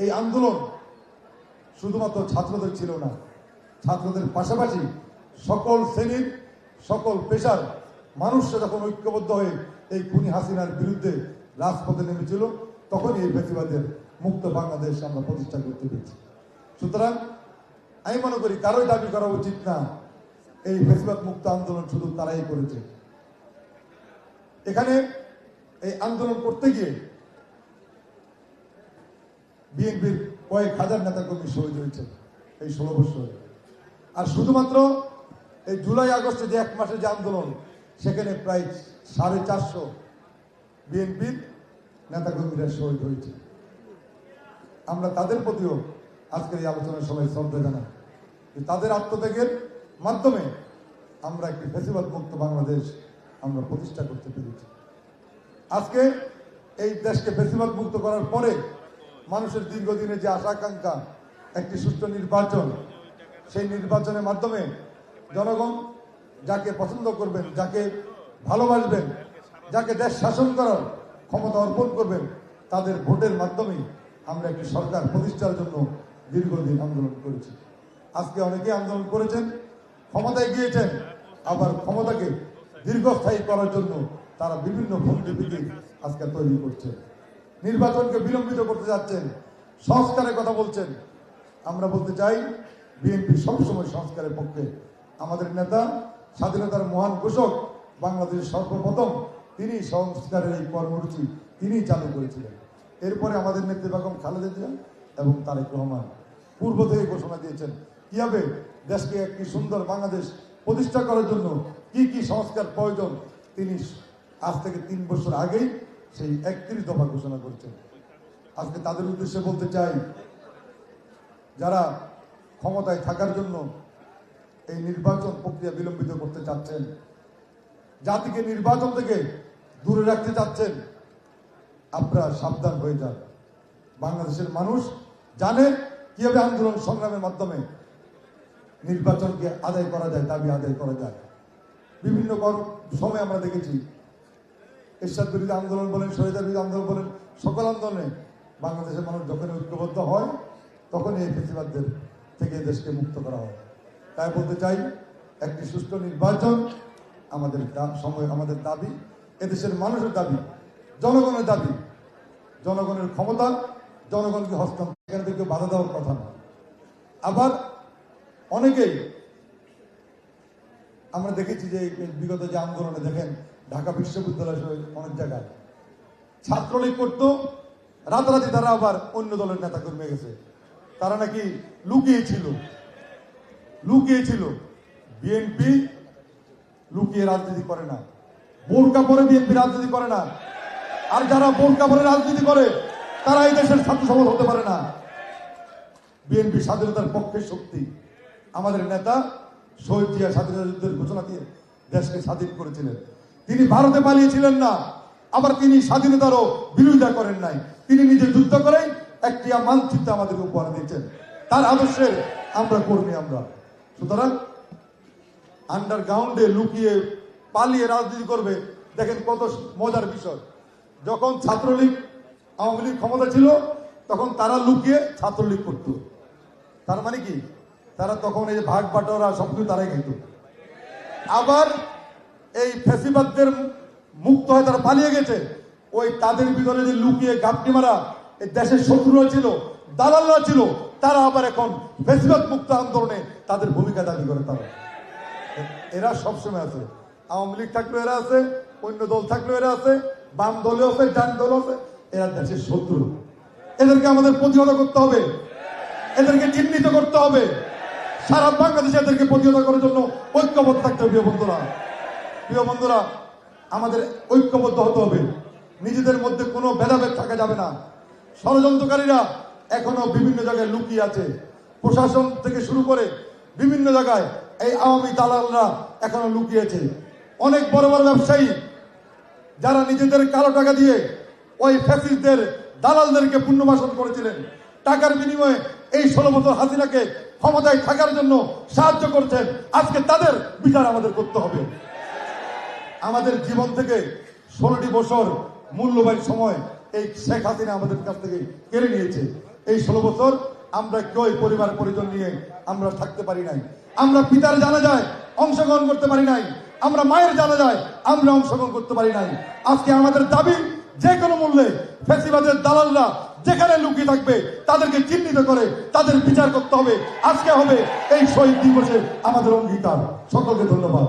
এই আন্দোলন শুধুমাত্র ছাত্রদের ছিল না, ছাত্রদের পাশাপাশি সকল শ্রেণীর সকল পেশার মানুষরা যখন ঐক্যবদ্ধ হয়ে এই খুনি হাসিনার বিরুদ্ধে রাজপথে নেমেছিল, তখনই এই ফ্যাসিবাদের মুক্ত বাংলাদেশ আমরা প্রতিষ্ঠা করতে পেরেছি। সুতরাং আমি মনে করি কারোই দাবি করা উচিত না এই ফ্যাসিবাদ মুক্ত আন্দোলন শুধু তারাই করেছে। এখানে এই আন্দোলন করতে গিয়ে বিএনপির কয়েক হাজার নেতাকর্মী শহীদ হয়েছে এই 16 বছরে। আর শুধুমাত্র এই জুলাই আগস্টে যে 1 মাসের যে আন্দোলন, সেখানে প্রায় 450 বিএনপির নেতাকর্মীরা শহীদ হয়েছে। আমরা তাদের প্রতিও আজকের এই আলোচনার সময় শ্রদ্ধা জানাই। তাদের আত্মত্যাগের মাধ্যমে আমরা একটি ফ্যাসিবাদ মুক্ত বাংলাদেশ আমরা প্রতিষ্ঠা করতে পেরেছি। আজকে এই দেশকে ফ্যাসিবাদ মুক্ত করার পরে মানুষের দীর্ঘদিনের যে আশা আকাঙ্ক্ষা একটি সুষ্ঠু নির্বাচন, সেই নির্বাচনের মাধ্যমে জনগণ যাকে পছন্দ করবেন, যাকে ভালোবাসবেন, যাকে দেশ শাসন করার ক্ষমতা অর্পণ করবেন, তাদের ভোটের মাধ্যমেই আমরা একটি সরকার প্রতিষ্ঠার জন্য দীর্ঘদিন আন্দোলন করেছি। আজকে অনেকেই আন্দোলন করেছেন, ক্ষমতায় গিয়েছেন, আবার ক্ষমতাকে দীর্ঘস্থায়ী করার জন্য তারা বিভিন্ন ভঙ্গি আজকে তৈরি করছে, নির্বাচনকে বিলম্বিত করতে যাচ্ছেন, সংস্কারের কথা বলছেন। আমরা বলতে চাই বিএনপি সবসময় সংস্কারের পক্ষে। আমাদের নেতা, স্বাধীনতার মহান ঘোষক, বাংলাদেশের সর্বপ্রথম তিনি সংস্কারের এই কর্মসূচি তিনি চালু করেছিলেন। এরপরে আমাদের নেত্রী বেগম খালেদা জিয়া এবং তারেক রহমান পূর্ব থেকে ঘোষণা দিয়েছেন কিভাবে দেশকে একটি সুন্দর বাংলাদেশ প্রতিষ্ঠা করার জন্য কি কি সংস্কার প্রয়োজন। তিনি আজ থেকে 3 বছর আগেই সেই 31 দফা ঘোষণা করেছেন। আজকে তাদের উদ্দেশ্যে বলতে চাই, যারা ক্ষমতায় থাকার জন্য এই নির্বাচন প্রক্রিয়া বিলম্বিত করতে চাচ্ছেন, জাতিকে নির্বাচন থেকে দূরে রাখতে চাচ্ছেন, আপনারা সাবধান হয়ে যান। বাংলাদেশের মানুষ জানে কিভাবে আন্দোলন সংগ্রামের মাধ্যমে নির্বাচনকে আদায় করা যায়, দাবি আদায় করা যায়। বিভিন্ন সময় আমরা দেখেছি এরশাদ বিরোধী আন্দোলন বলেন, শহীদের বিরোধী আন্দোলন বলেন, সকল আন্দোলনে বাংলাদেশের মানুষ যখন ঐক্যবদ্ধ হয় তখনই এই ফ্যাসিবাদদের থেকে দেশকে মুক্ত করা হয়। তাই বলতে চাই, একটি সুষ্ঠু নির্বাচন আমাদের সময়, আমাদের দাবি, এদেশের মানুষের দাবি, জনগণের দাবি, জনগণের ক্ষমতা জনগণকে হস্তান্তর, এখান থেকে বাধা দেওয়ার কথা না। আবার অনেকেই আমরা দেখেছি যে বিগত যে আন্দোলনে দেখেন ঢাকা বিশ্ববিদ্যালয় সহ অনেক জায়গায় ছাত্রলীগ করতো, রাতারাতি তারা আবার অন্য দলের নেতা কর্মী গেছে। তারা নাকি লুকিয়েছিল। বিএনপি লুকিয়ে রাজনীতি করে না, বোরকা পরে বিএনপি রাজনীতি করে না। আর যারা বোরকা পরে রাজনীতি করে তারা এই দেশের ছাত্র সমাজ হতে পারে না। বিএনপি স্বাধীনতার পক্ষের শক্তি। আমাদের নেতা শহীদ জিয়া স্বাধীনতা যুদ্ধের ঘোষণা দিয়ে দেশকে স্বাধীন করেছিলেন। তিনি ভারতে পালিয়েছিলেন না, আবার তিনি স্বাধীনতারও বিরোধিতা করেন নাই। তিনি নিজে যুদ্ধ করেই একটি মানচিত্র আমাদের উপহার দিয়েছেন। তার আদর্শের আমরা কর্মী। আমরা সুতরাং আন্ডারগ্রাউন্ডে লুকিয়ে পালিয়ে রাজনীতি করবে, দেখেন কত মজার বিষয়। যখন ছাত্রলীগ আওয়ামী লীগ ক্ষমতা ছিল তখন তারা লুকিয়ে ছাত্রলীগ করত। তার মানে কি, তারা তখন এই ভাগ বাটোয়ারা সবকিছু তারাই খেত। আবার এই ফ্যাসিবাদদের মুক্ত হয়ে তারা পালিয়ে গেছে, ওই তাদের ভিতরে যে লুকিয়ে গাপটি মারা এই দেশের শত্রুরা ছিল, দালালরা ছিল, তারা আবার এখন ফ্যাসিবাদ মুক্ত আন্দোলনে তাদের ভূমিকা দাবি করে। তারা এরা সবসময় আছে, আওয়ামী লীগ থাকলেও এরা আছে, অন্য দল থাকলেও এরা আছে, বাম দলেও আছে, ডান দল আছে, এরা দেশের শত্রু। এদেরকে আমাদের প্রতিহত করতে হবে, এদেরকে চিহ্নিত করতে হবে। সারা বাংলাদেশে এদেরকে প্রতিহত করার জন্য ঐক্যবদ্ধ থাকতে হবে। প্রিয় বন্ধুরা, আমাদের ঐক্যবদ্ধ হতে হবে। নিজেদের মধ্যে কোনো ভেদাভেদ থাকা যাবে না। ষড়যন্ত্রকারীরা এখনো বিভিন্ন জায়গায় লুকিয়ে আছে, প্রশাসন থেকে শুরু করে বিভিন্ন জায়গায় এই আওয়ামী দালালরা এখনো লুকিয়েছে। অনেক বড় বড় ব্যবসায়ী যারা নিজেদের কালো টাকা দিয়ে ওই ফ্যাসিস্টদের দালালদেরকে পুনর্বাসন করেছিলেন, টাকার বিনিময়ে এই 16 বছর হাসিনাকে ক্ষমতায় থাকার জন্য সাহায্য করছেন, আজকে তাদের বিচার আমাদের করতে হবে। আমাদের জীবন থেকে 16টি বছর মূল্যবান সময় এই শেখ হাসিনা আমাদের কাছ থেকে কেড়ে নিয়েছে। এই 16 বছর আমরা কেউ পরিবার পরিজন নিয়ে আমরা থাকতে পারি নাই। আমরা পিতার জানাজায় অংশগ্রহণ করতে পারি নাই, আমরা মায়ের জানাজায় আমরা অংশগ্রহণ করতে পারি নাই। আজকে আমাদের দাবি, যে কোনো মূল্যে ফ্যাসিবাদের দালালরা যেখানে লুকিয়ে থাকবে তাদেরকে চিহ্নিত করে তাদের বিচার করতে হবে। আজকে হবে এই শহীদ দিবসে আমাদের অঙ্গীকার। সকলকে ধন্যবাদ।